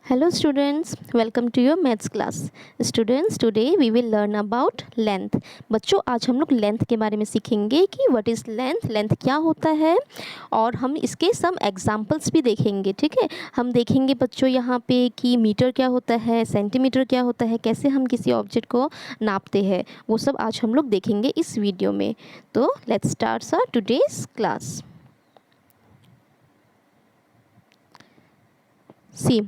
Hello students, welcome to your maths class. Students, today we will learn about length. बच्चों आज हम लोग length के बारे में सीखेंगे कि व्हाट इज़ लेंथ, लेंथ क्या होता है और हम इसके सम एग्जांपल्स भी देखेंगे. ठीक है, हम देखेंगे बच्चों यहाँ पे कि मीटर क्या होता है, सेंटीमीटर क्या होता है, कैसे हम किसी ऑब्जेक्ट को नापते हैं, वो सब आज हम लोग देखेंगे इस वीडियो में. तो let's start our today's class. See,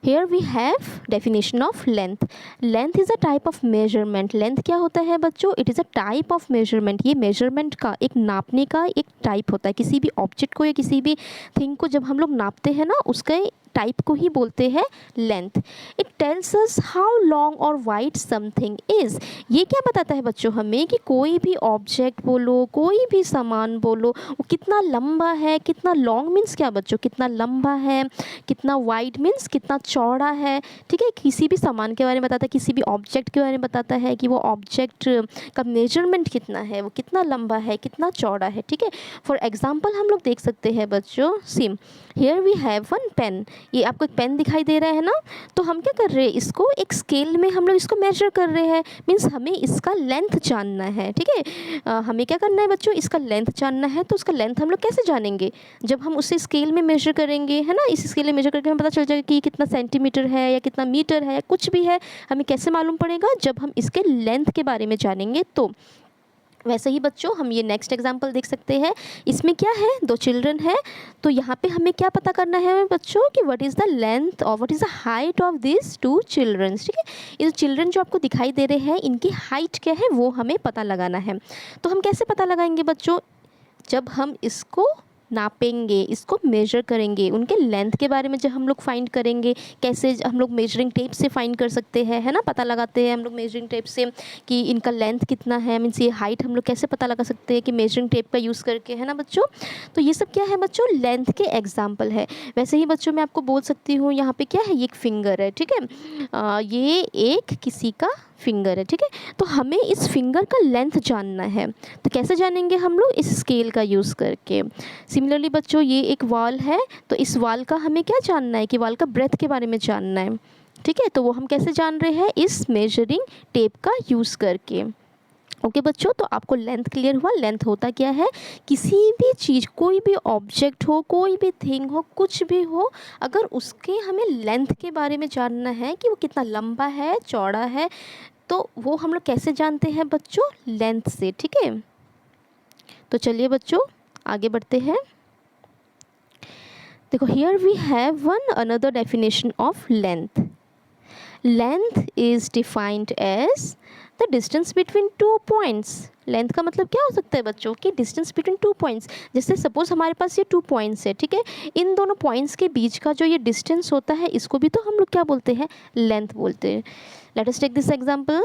here we have definition of length. Length is a type of measurement. Length क्या होता है बच्चों? It is a type of measurement. ये measurement का एक नापने का एक टाइप होता है. किसी भी ऑब्जेक्ट को या किसी भी थिंग को जब हम लोग नापते हैं ना, उसका टाइप को ही बोलते हैं length. It tells us how long और वाइड समथिंग इज़. ये क्या बताता है बच्चों हमें कि कोई भी ऑब्जेक्ट बोलो, कोई भी सामान बोलो, वो कितना लंबा है. कितना लॉन्ग मीन्स क्या बच्चों? कितना लंबा है. कितना वाइड मीन्स कितना चौड़ा है. ठीक है, किसी भी सामान के बारे में बताता है, किसी भी ऑब्जेक्ट के बारे में बताता है कि वो ऑब्जेक्ट का मेजरमेंट कितना है, वो कितना लंबा है, कितना चौड़ा है. ठीक है, फॉर एग्जाम्पल हम लोग देख सकते हैं बच्चों. See here we have one pen. ये आपको एक पेन दिखाई दे रहा है ना, तो हम क्या कर रहे हैं, इसको एक स्केल में हम लोग इसको मेजर कर रहे हैं. मीन्स हमें इसका लेंथ जानना है. ठीक है, हमें क्या करना है बच्चों, इसका लेंथ जानना है. तो उसका लेंथ हम लोग कैसे जानेंगे? जब हम उसे स्केल में मेजर करेंगे, है ना. इस स्केल में मेजर करके हमें पता चल जाएगा कि कितना सेंटीमीटर है या कितना मीटर है या कुछ भी है. हमें कैसे मालूम पड़ेगा? जब हम इसके लेंथ के बारे में जानेंगे. तो वैसे ही बच्चों हम ये नेक्स्ट एग्जांपल देख सकते हैं. इसमें क्या है, दो चिल्ड्रन है. तो यहाँ पे हमें क्या पता करना है बच्चों कि व्हाट इज़ द लेंथ और what is the height of this two childrens. ठीक है, ये चिल्ड्रन जो आपको दिखाई दे रहे हैं, इनकी हाइट क्या है वो हमें पता लगाना है. तो हम कैसे पता लगाएंगे बच्चों? जब हम इसको नापेंगे, इसको मेजर करेंगे, उनके लेंथ के बारे में जब हम लोग फाइंड करेंगे. कैसे हम लोग मेजरिंग टेप से फाइंड कर सकते हैं, है ना. पता लगाते हैं हम लोग मेजरिंग टेप से कि इनका लेंथ कितना है. मीन्स ये हाइट हम लोग कैसे पता लगा सकते हैं कि मेजरिंग टेप का यूज़ करके, है ना बच्चों. तो ये सब क्या है बच्चों, लेंथ के एग्जाम्पल है. वैसे ही बच्चों मैं आपको बोल सकती हूँ, यहाँ पे क्या है, ये एक फिंगर है. ठीक है, ये एक किसी का फिंगर है. ठीक है, तो हमें इस फिंगर का लेंथ जानना है. तो कैसे जानेंगे हम लोग? इस स्केल का यूज़ करके. सिमिलरली बच्चों ये एक वॉल है, तो इस वॉल का हमें क्या जानना है कि वॉल का ब्रेथ के बारे में जानना है. ठीक है, तो वो हम कैसे जान रहे हैं? इस मेजरिंग टेप का यूज़ करके. ओके बच्चों, तो आपको लेंथ क्लियर हुआ. लेंथ होता क्या है? किसी भी चीज़, कोई भी ऑब्जेक्ट हो, कोई भी थिंग हो, कुछ भी हो, अगर उसके हमें लेंथ के बारे में जानना है कि वो कितना लंबा है, चौड़ा है, तो वो हम लोग कैसे जानते हैं बच्चों? लेंथ से. ठीक है, तो चलिए बच्चों आगे बढ़ते हैं. देखो, here we have one another definition of length. Length is defined as the distance between two points. Length का मतलब क्या हो सकता है बच्चों कि डिस्टेंस बिटवीन टू पॉइंट्स. जैसे सपोज हमारे पास ये 2 पॉइंट्स है. ठीक है, इन दोनों पॉइंट्स के बीच का जो ये डिस्टेंस होता है, इसको भी तो हम लोग क्या बोलते हैं? लेंथ बोलते हैं. Let us take this example.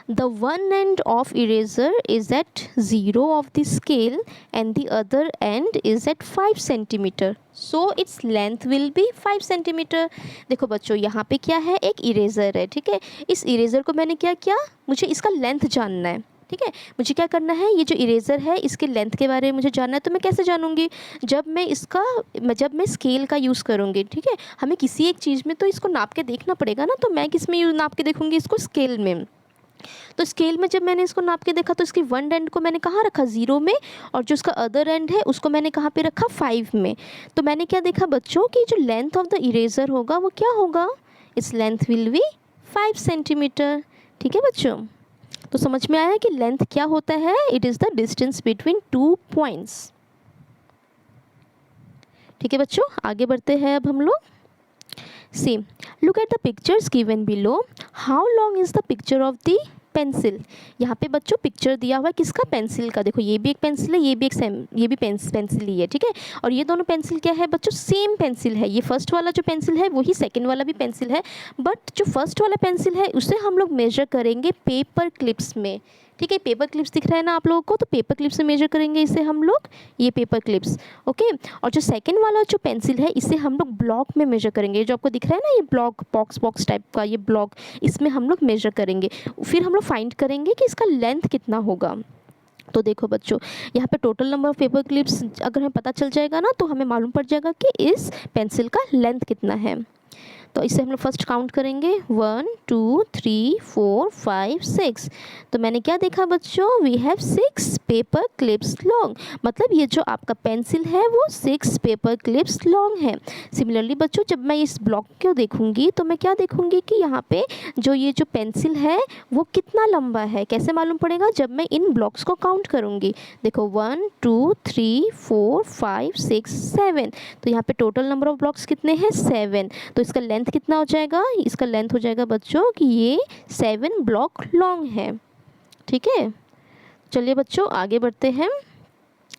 The one end of eraser is at 0 of the scale and the other end is at 5 centimeter. So its length will be 5 centimeter. देखो बच्चों यहाँ पे क्या है, एक इरेज़र है. ठीक है, इस इरेज़र को मैंने क्या किया, मुझे इसका लेंथ जानना है. ठीक है, मुझे क्या करना है, ये जो इरेज़र है इसके लेंथ के बारे में मुझे जानना है. तो मैं कैसे जानूँगी? जब मैं स्केल का यूज़ करूँगी. ठीक है, हमें किसी एक चीज़ में तो इसको नाप के देखना पड़ेगा ना. तो मैं किस में नाप के देखूँगी? इसको स्केल में. तो स्केल में जब मैंने इसको नाप के देखा, तो इसकी वन एंड को मैंने कहाँ रखा? 0 में. और जो उसका अदर एंड है उसको मैंने कहाँ पे रखा? 5 में. तो मैंने क्या देखा बच्चों कि जो लेंथ ऑफ द इरेज़र होगा वो क्या होगा? Its length will be 5 centimetre. ठीक है बच्चों, तो समझ में आया कि लेंथ क्या होता है? It is the distance between two points. ठीक है बच्चों, आगे बढ़ते हैं अब हम लोग. See, look at the pictures given below. How long is the picture of the pencil? यहाँ पे बच्चों पिक्चर दिया हुआ है किसका? पेंसिल का. देखो ये भी एक पेंसिल है, ये भी पेंसिल ही है. ठीक है, और ये दोनों पेंसिल क्या है बच्चों? सेम पेंसिल है. ये फर्स्ट वाला जो पेंसिल है वही सेकंड वाला भी पेंसिल है. बट जो फर्स्ट वाला पेंसिल है उसे हम लोग मेजर करेंगे पेपर क्लिप्स में. ठीक है, पेपर क्लिप्स दिख रहा है ना आप लोगों को, तो पेपर क्लिप्स से मेजर करेंगे इसे हम लोग, ये पेपर क्लिप्स. ओके, और जो सेकंड वाला जो पेंसिल है इसे हम लोग ब्लॉक में मेजर करेंगे. जो आपको दिख रहा है ना, ये ब्लॉक बॉक्स टाइप का ये ब्लॉक, इसमें हम लोग मेजर करेंगे. फिर हम लोग फाइंड करेंगे कि इसका लेंथ कितना होगा. तो देखो बच्चों, यहाँ पे total number of paper clips अगर हमें पता चल जाएगा ना, तो हमें मालूम पड़ जाएगा कि इस पेंसिल का लेंथ कितना है। तो इसे हम लोग फर्स्ट काउंट करेंगे 1 2 3 4 5 6। तो मैंने क्या देखा बच्चों, we have 6 paper clips long, मतलब ये जो आपका पेंसिल है वो 6 पेपर क्लिप्स लॉन्ग है। सिमिलरली बच्चों, जब मैं इस ब्लॉक को देखूंगी तो मैं क्या देखूंगी कि यहाँ पे जो ये जो पेंसिल है वो कितना लंबा है। कैसे मालूम पड़ेगा, जब मैं इन ब्लॉक्स को काउंट करूँगी। देखो 1 2 3 4 5 6 7, तो यहाँ पे टोटल नंबर ऑफ ब्लॉक्स कितने हैं 7। तो इसका लेंथ कितना हो जाएगा, इसका लेंथ हो जाएगा बच्चों कि ये 7 ब्लॉक लॉन्ग है। ठीक है, चलिए बच्चों आगे बढ़ते हैं।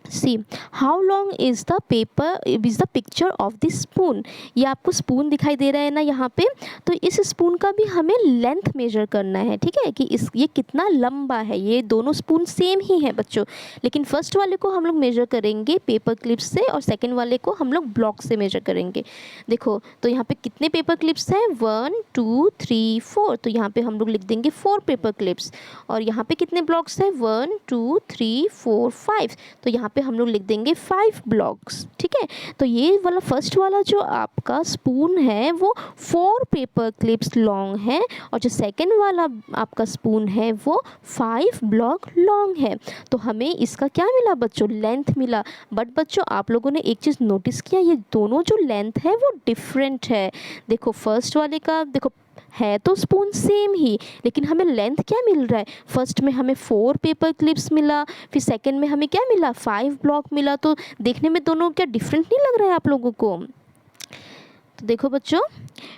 सी how long is the paper is the picture of the spoon. ये आपको स्पून दिखाई दे रहा है ना यहाँ पे, तो इस स्पून का भी हमें लेंथ मेजर करना है। ठीक है, कि ये कितना लंबा है। ये दोनों स्पून सेम ही है बच्चों, लेकिन फर्स्ट वाले को हम लोग मेजर करेंगे पेपर क्लिप्स से और सेकंड वाले को हम लोग ब्लॉक से मेजर करेंगे। देखो तो यहाँ पे कितने पेपर क्लिप्स हैं 1 2 3 4, तो यहाँ पे हम लोग लिख देंगे 4 पेपर क्लिप्स। और यहाँ पे कितने ब्लॉक्स हैं 1 2 3 4 5, तो यहाँ पे हम लोग लिख देंगे 5 ब्लॉक्स। ठीक है, तो ये वाला फर्स्ट वाला जो आपका स्पून है वो 4 पेपर क्लिप्स लॉन्ग है, और जो सेकंड वाला आपका स्पून है वो 5 ब्लॉक लॉन्ग है। तो हमें इसका क्या मिला बच्चों, लेंथ मिला। बट बच्चों आप लोगों ने एक चीज़ नोटिस किया, ये दोनों जो लेंथ है वो डिफरेंट है। देखो फर्स्ट वाले का देखो है तो स्पून सेम ही, लेकिन हमें लेंथ क्या मिल रहा है। फर्स्ट में हमें 4 पेपर क्लिप्स मिला, फिर सेकंड में हमें क्या मिला 5 ब्लॉक मिला। तो देखने में दोनों क्या डिफरेंट नहीं लग रहा है आप लोगों को। तो देखो बच्चों,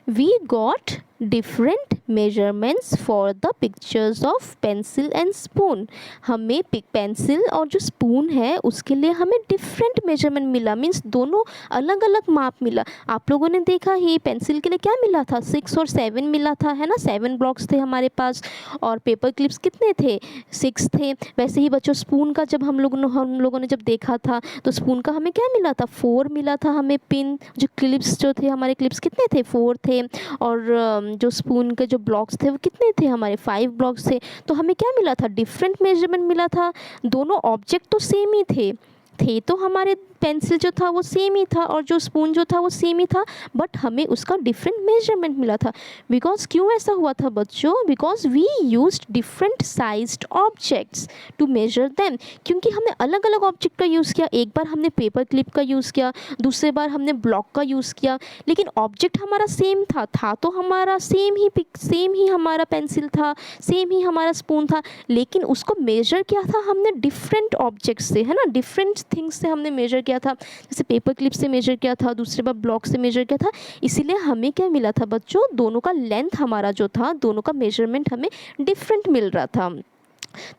we got different measurements for the pictures of pencil and spoon. हमें पेंसिल और जो स्पून है उसके लिए हमें डिफरेंट मेजरमेंट मिला, मीन्स दोनों अलग अलग माप मिला। आप लोगों ने देखा ही पेंसिल के लिए क्या मिला था 6 और 7 मिला था, है ना, 7 ब्लॉक्स थे हमारे पास। और पेपर क्लिप्स कितने थे 6 थे। वैसे ही बच्चों स्पून का जब हम लोगों ने जब देखा था तो स्पून का हमें क्या मिला था 4 मिला था हमें पिन। जो क्लिप्स जो थे हमारे क्लिप्स कितने थे 4 थे, और जो स्पून के जो ब्लॉक्स थे वो कितने थे हमारे 5 ब्लॉक्स थे। तो हमें क्या मिला था डिफरेंट मेजरमेंट मिला था। दोनों ऑब्जेक्ट तो सेम ही थे तो हमारे पेंसिल जो था वो सेम ही था और जो स्पून जो था वो सेम ही था, बट हमें उसका डिफरेंट मेजरमेंट मिला था। बिकॉज क्यों ऐसा हुआ था बच्चों, because we used different sized objects to measure them. क्योंकि हमने अलग अलग ऑब्जेक्ट का यूज़ किया। एक बार हमने पेपर क्लिप का यूज़ किया, दूसरे बार हमने ब्लॉक का यूज़ किया, लेकिन ऑब्जेक्ट हमारा सेम था तो हमारा सेम ही हमारा पेंसिल था, सेम ही हमारा स्पून था, लेकिन उसको मेजर किया था हमने डिफरेंट ऑब्जेक्ट से, है ना, डिफरेंट थिंग्स से हमने मेजर किया था। जैसे पेपर क्लिप से मेजर किया था, दूसरे बार ब्लॉक से मेजर किया था। इसीलिए हमें क्या मिला था बच्चों, दोनों का लेंथ हमारा जो था, दोनों का मेजरमेंट हमें डिफरेंट मिल रहा था।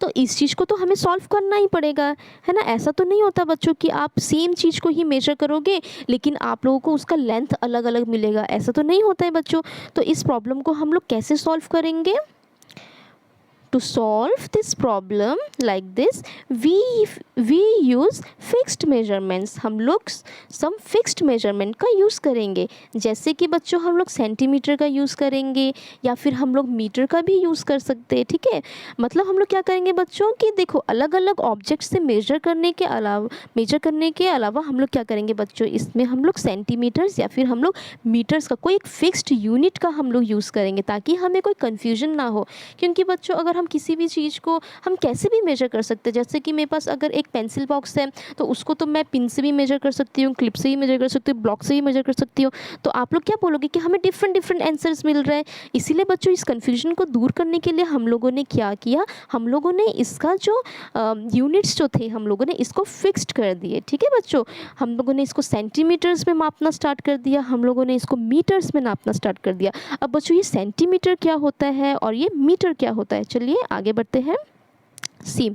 तो इस चीज़ को तो हमें सॉल्व करना ही पड़ेगा, है ना। ऐसा तो नहीं होता बच्चों कि आप सेम चीज़ को ही मेजर करोगे लेकिन आप लोगों को उसका लेंथ अलग अलग मिलेगा, ऐसा तो नहीं होता है बच्चों। तो इस प्रॉब्लम को हम लोग कैसे सॉल्व करेंगे। To solve this problem like this, we use fixed measurements। हम लोग some fixed measurement का यूज़ करेंगे। जैसे कि बच्चों हम लोग सेंटीमीटर का यूज़ करेंगे या फिर हम लोग मीटर का भी यूज़ कर सकते हैं। ठीक है, मतलब हम लोग क्या करेंगे बच्चों कि देखो अलग अलग ऑब्जेक्ट से मेजर करने के अलावा हम लोग क्या करेंगे बच्चों, इसमें हम लोग सेंटीमीटर्स या फिर हम लोग मीटर्स का कोई एक फिक्स्ड यूनिट का हम लोग यूज़ करेंगे, ताकि हमें कोई कन्फ्यूजन ना हो। क्योंकि बच्चों अगर हम किसी भी चीज़ को हम कैसे भी मेजर कर सकते हैं, जैसे कि मेरे पास अगर एक पेंसिल बॉक्स है तो उसको तो मैं पिन से भी मेजर कर सकती हूँ, क्लिप से भी मेजर कर सकती हूँ, ब्लॉक से भी मेजर कर सकती हूँ। तो आप लोग क्या बोलोगे कि हमें डिफरेंट आंसर्स मिल रहे हैं। इसीलिए बच्चों इस कन्फ्यूजन को दूर करने के लिए हम लोगों ने क्या किया, हम लोगों ने इसका जो यूनिट्स जो थे हम लोगों ने इसको फिक्स्ड कर दिए। ठीक है बच्चों, हम लोगों ने इसको सेंटीमीटर्स में मापना स्टार्ट कर दिया, हम लोगों ने इसको मीटर्स में नापना स्टार्ट कर दिया। अब बच्चों ये सेंटीमीटर क्या होता है और ये मीटर क्या होता है, चलिए आगे बढ़ते हैं। See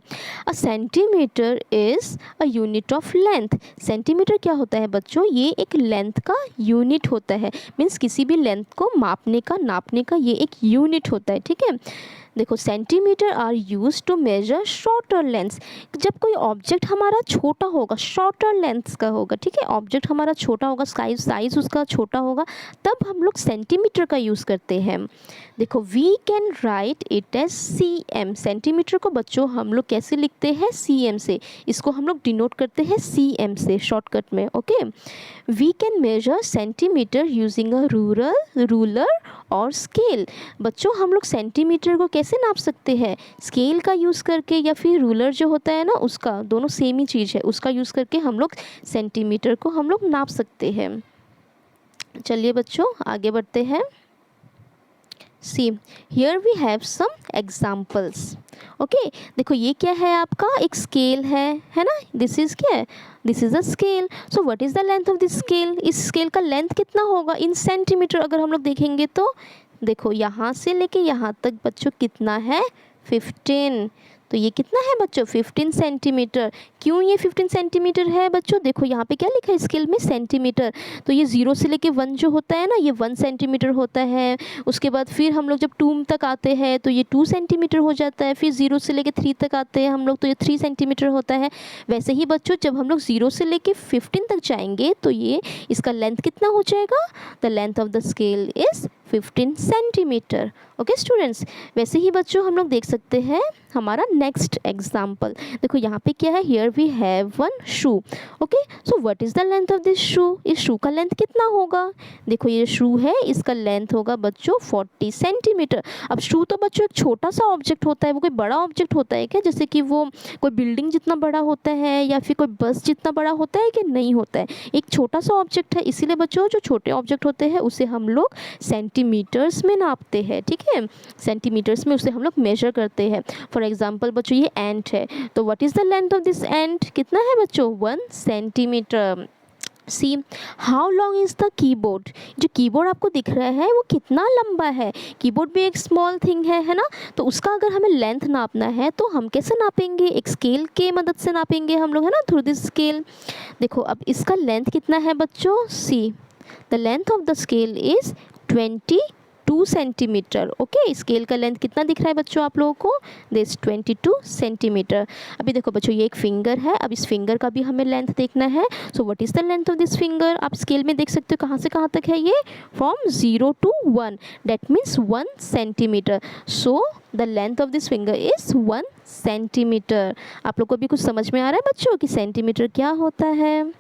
a centimetre is a unit of length. Centimetre क्या होता है बच्चों, ये एक लेंथ का यूनिट होता है। मीन्स किसी भी लेंथ को नापने का ये एक यूनिट होता है। ठीक है, देखो centimetre are use to measure shorter length. जब कोई ऑब्जेक्ट हमारा छोटा होगा, शॉर्टर लेंथ का होगा, ठीक है, ऑब्जेक्ट हमारा छोटा होगा, साइज उसका छोटा होगा, तब हम लोग सेंटीमीटर का यूज़ करते हैं। देखो we can write it as cm। Centimetre को बच्चों हम लोग कैसे लिखते हैं, cm से। इसको हम लोग डिनोट करते हैं cm से शॉर्टकट में। Okay, we can measure centimetre using a ruler और स्केल। बच्चों हम लोग सेंटीमीटर को कैसे नाप सकते हैं, स्केल का यूज़ करके या फिर रूलर जो होता है ना उसका, दोनों सेम ही चीज़ है, उसका यूज़ करके हम लोग सेंटीमीटर को हम लोग नाप सकते हैं। चलिए बच्चों आगे बढ़ते हैं। See, here we have some examples. Okay, देखो ये क्या है, आपका एक स्केल है ना, दिस इज़ क्या है, this is a scale. So what is the length of this scale, इस स्केल का लेंथ कितना होगा इन सेंटीमीटर अगर हम लोग देखेंगे तो। देखो यहाँ से लेके यहाँ तक बच्चों कितना है, 15। तो ये कितना है बच्चों, 15 सेंटीमीटर। क्यों ये 15 सेंटीमीटर है बच्चों, देखो यहाँ पे क्या लिखा है स्केल में, सेंटीमीटर। तो ये 0 से लेके 1 जो होता है ना, ये 1 सेंटीमीटर होता है। उसके बाद फिर हम लोग जब 2 तक आते हैं तो ये 2 सेंटीमीटर हो जाता है। फिर 0 से लेके 3 तक आते हैं हम लोग तो ये 3 सेंटीमीटर होता है। वैसे ही बच्चों जब हम लोग 0 से लेके 15 तक जाएंगे तो ये इसका लेंथ कितना हो जाएगा, the length of the scale is 15 centimetre. Okay students, वैसे ही बच्चों हम लोग देख सकते हैं हमारा नेक्स्ट एग्जाम्पल। देखो यहाँ पे क्या है, here we have one shoe. Okay, so what is the length of this shoe, इस शू का लेंथ कितना होगा। देखो ये शू है, इसका लेंथ होगा बच्चों 40 सेंटीमीटर। अब शू तो बच्चों एक छोटा सा ऑब्जेक्ट होता है, वो कोई बड़ा ऑब्जेक्ट होता है क्या, जैसे कि वो कोई बिल्डिंग जितना बड़ा होता है या फिर कोई बस जितना बड़ा होता है कि नहीं होता है, एक छोटा सा ऑब्जेक्ट है। इसीलिए बच्चों जो छोटे ऑब्जेक्ट होते हैं उसे हम लोग सेंटीमीटर्स में नापते हैं, ठीक है, सेंटीमीटर्स में उसे हम लोग मेजर करते हैं। फॉर एग्जाम्पल बच्चों ये एंट है, तो what is the length of this ant, कितना है बच्चों, 1 centimetre. See how long is the keyboard, जो कीबोर्ड आपको दिख रहा है वो कितना लंबा है। कीबोर्ड भी एक स्मॉल थिंग है ना, तो उसका अगर हमें लेंथ नापना है तो हम कैसे नापेंगे, एक स्केल के मदद से नापेंगे हम लोग, है ना, थ्रू दिस स्केल। देखो अब इसका लेंथ कितना है बच्चों, see the length of the scale is 22 centimetre. Okay, scale का लेंथ कितना दिख रहा है बच्चों आप लोगों को, दिस 22 सेंटीमीटर। अभी देखो बच्चों ये एक फिंगर है, अब इस फिंगर का भी हमें लेंथ देखना है। सो what is the length of this finger, आप स्केल में देख सकते हो कहाँ से कहाँ तक है ये, from 0 to 1, that means 1 centimetre. So the length of this finger is 1 centimetre. आप लोग को भी कुछ समझ में आ रहा है बच्चों कि सेंटीमीटर क्या होता है।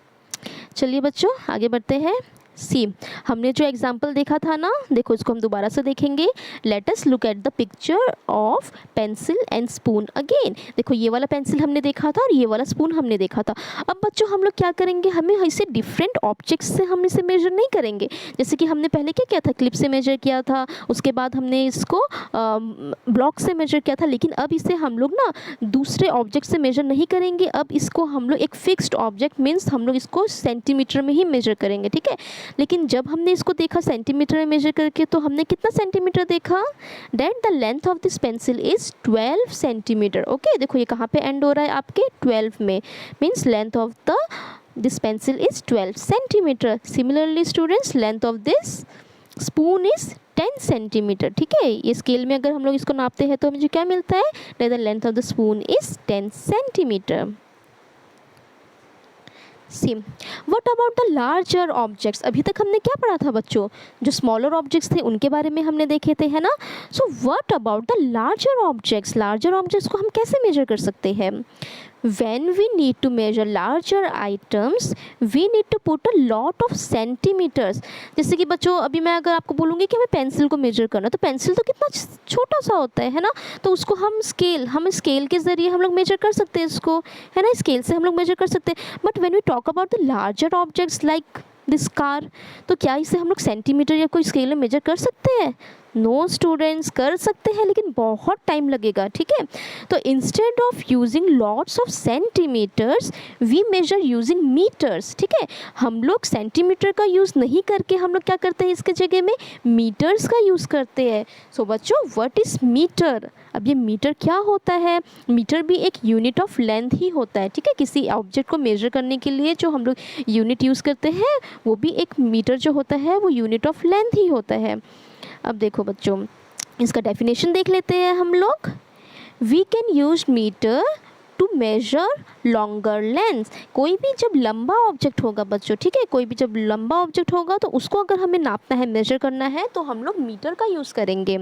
चलिए बच्चों आगे बढ़ते हैं। सी हमने जो एग्जाम्पल देखा था ना, देखो इसको हम दोबारा से देखेंगे। Let us look at the picture of pencil and spoon again. देखो ये वाला पेंसिल हमने देखा था और ये वाला स्पून हमने देखा था। अब बच्चों हम लोग क्या करेंगे, हमें इसे डिफरेंट ऑब्जेक्ट्स से हम इसे मेजर नहीं करेंगे। जैसे कि हमने पहले क्या किया था, क्लिप से मेजर किया था, उसके बाद हमने इसको ब्लॉक से मेजर किया था। लेकिन अब इसे हम लोग ना दूसरे ऑब्जेक्ट से मेजर नहीं करेंगे, अब इसको हम लोग एक फिक्स्ड ऑब्जेक्ट मीन्स हम लोग इसको सेंटीमीटर में ही मेजर करेंगे, ठीक है। लेकिन जब हमने इसको देखा सेंटीमीटर में मेजर करके तो हमने कितना सेंटीमीटर देखा, that the length of this pencil is 12 centimetre. Okay, देखो ये कहाँ पे एंड हो रहा है आपके 12 में, means length of the this pencil is 12 centimetre. Similarly students length of this spoon is 10 centimetre, ठीक है। ये स्केल में अगर हम लोग इसको नापते हैं तो मुझे क्या मिलता है, that the length of the spoon is 10 centimetre. See what about the larger objects, अभी तक हमने क्या पढ़ा था बच्चों, जो स्मॉलर ऑब्जेक्ट्स थे उनके बारे में हमने देखे थे, है ना। So what about the larger objects, larger objects को हम कैसे मेजर कर सकते हैं। when we need to measure larger items we need to put a lot of centimeters। जैसे कि बच्चों अभी मैं अगर आपको बोलूँगी कि हमें पेंसिल को मेजर करना, तो पेंसिल तो कितना छोटा सा होता है ना, तो उसको हम स्केल के ज़रिए हम लोग मेजर कर सकते हैं इसको, है ना, स्केल से हम लोग मेजर कर सकते हैं। But when we talk about the larger objects like this car, तो क्या इसे हम लोग सेंटीमीटर या कोई स्केल में मेजर कर सकते हैं। नो स्टूडेंट्स, कर सकते हैं लेकिन बहुत टाइम लगेगा, ठीक है। तो instead of using lots of centimetres we measure using metres, ठीक है। हम लोग सेंटीमीटर का यूज़ नहीं करके हम लोग क्या करते हैं, इसके जगह में मीटर्स का यूज़ करते हैं। सो बच्चों व्हाट इज़ मीटर, अब ये मीटर क्या होता है, मीटर भी एक यूनिट ऑफ लेंथ ही होता है, ठीक है। किसी ऑब्जेक्ट को मेजर करने के लिए जो हम लोग यूनिट यूज़ करते हैं वो भी एक मीटर जो होता है वो यूनिट ऑफ लेंथ ही होता है। अब देखो बच्चों इसका डेफिनेशन देख लेते हैं हम लोग। We can use metre to measure longer length. कोई भी जब लंबा ऑब्जेक्ट होगा बच्चों, ठीक है, कोई भी जब लंबा ऑब्जेक्ट होगा तो उसको अगर हमें नापना है, मेजर करना है, तो हम लोग मीटर का यूज़ करेंगे।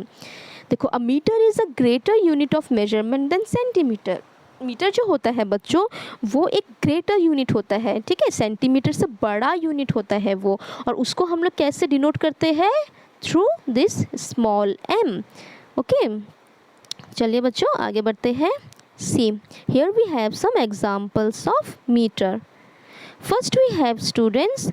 देखो, a metre is a greater unit of measurement then centimetre. Metre जो होता है बच्चों, वो एक ग्रेटर यूनिट होता है, ठीक है, सेंटीमीटर से बड़ा यूनिट होता है वो, और उसको हम लोग कैसे डिनोट करते हैं? Through this small m। Okay, चलिए बच्चों आगे बढ़ते हैं। सी, here we have some examples of meter. First we have students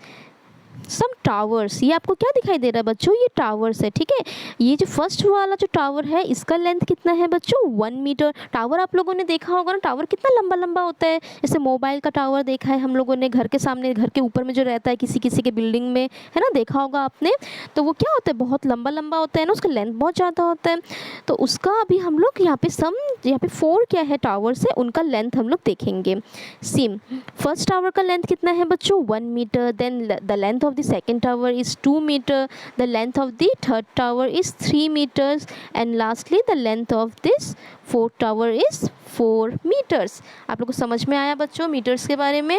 some towers. ये आपको क्या दिखाई दे रहा है बच्चों? ये टावर्स है, ठीक है। ये जो फर्स्ट वाला जो टावर है, इसका लेंथ कितना है बच्चों? 1 मीटर। टावर आप लोगों ने देखा होगा ना, टावर कितना लंबा लंबा होता है। जैसे मोबाइल का टावर देखा है हम लोगों ने, घर के सामने, घर के ऊपर में जो रहता है किसी किसी के बिल्डिंग में, है ना, देखा होगा आपने। तो वो क्या होता है, बहुत लंबा लंबा होता है ना, उसका लेंथ बहुत ज़्यादा होता है। तो उसका अभी हम लोग यहाँ पे 4 क्या है टावर्स है, उनका लेंथ हम लोग देखेंगे। सिम, फर्स्ट टावर का लेंथ कितना है बच्चों? 1 मीटर। Then the length of the second tower is 2 meter, the length of the third tower is 3 meters, and lastly the length of this fourth tower is 4 meters। आप लोग को समझ में आया बच्चों मीटर्स के बारे में?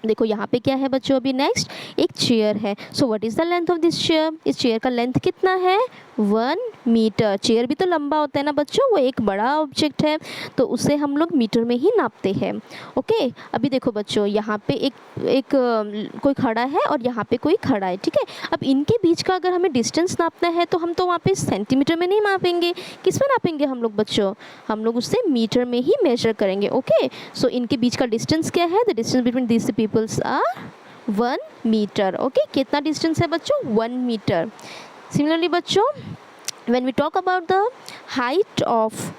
देखो यहाँ पे क्या है बच्चों, अभी नेक्स्ट एक चेयर है। सो what is the length of this chair? इस चेयर का लेंथ कितना है? 1 मीटर। चेयर भी तो लंबा होता है ना बच्चों, वो एक बड़ा ऑब्जेक्ट है, तो उसे हम लोग मीटर में ही नापते हैं। ओके, अभी देखो बच्चों, यहाँ पे एक कोई खड़ा है और यहाँ पे कोई खड़ा है, ठीक है। अब इनके बीच का अगर हमें डिस्टेंस नापना है तो हम तो वहाँ पे सेंटीमीटर में नहीं नापेंगे, किस में नापेंगे हम लोग बच्चों? हम लोग उससे मीटर में ही मेजर करेंगे। ओके, सो इनके बीच का डिस्टेंस क्या है? The distance between this peoples are 1 मीटर। ओके, कितना डिस्टेंस है बच्चों? 1 मीटर। Similarly बच्चों, when we talk about the height of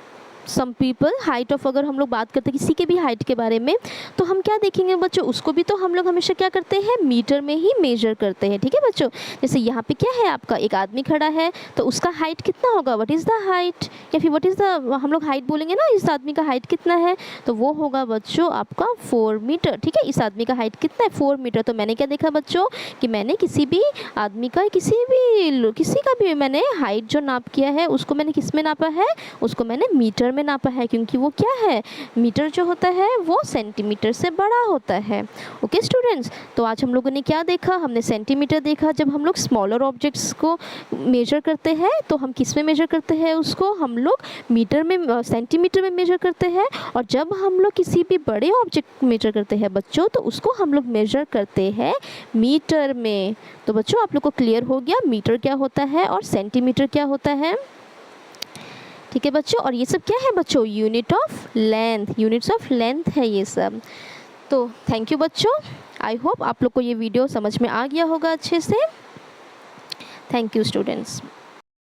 some people, height of अगर हम लोग बात करते हैं किसी के भी हाइट के बारे में, तो हम क्या देखेंगे बच्चों? उसको भी तो हम लोग हमेशा क्या करते हैं? मीटर में ही मेजर करते हैं, ठीक है बच्चों। जैसे यहाँ पे क्या है आपका, एक आदमी खड़ा है, तो उसका हाइट कितना होगा? व्हाट इज़ द हाइट, या फिर व्हाट इज़ द, हम लोग हाइट बोलेंगे ना, इस आदमी का हाइट कितना है, तो वो होगा बच्चों आपका 4 मीटर, ठीक है। इस आदमी का हाइट कितना है? 4 मीटर। तो मैंने क्या देखा बच्चों कि मैंने किसी भी आदमी का, किसी का भी मैंने हाइट जो नाप किया है, उसको मैंने किस में नापा है? उसको मैंने मीटर में नापा है, क्योंकि वो क्या है, मीटर जो होता है वो सेंटीमीटर से बड़ा होता है। ओके स्टूडेंट्स, तो आज हम लोगों ने क्या देखा? हमने सेंटीमीटर देखा। जब हम लोग स्मॉलर ऑब्जेक्ट्स को मेजर करते हैं तो हम किस में मेजर करते हैं? उसको हम लोग मीटर में, सेंटीमीटर में मेजर करते हैं। और जब हम लोग किसी भी बड़े ऑब्जेक्ट मेजर करते हैं बच्चों, तो उसको हम लोग मेजर करते हैं मीटर में। तो बच्चों आप लोग को क्लियर हो गया मीटर क्या होता है और सेंटीमीटर क्या होता है, ठीक है बच्चों। और ये सब क्या है बच्चों? Unit of length, units of length है ये सब। तो थैंक यू बच्चों, आई होप आप लोग को ये वीडियो समझ में आ गया होगा अच्छे से। Thank you students.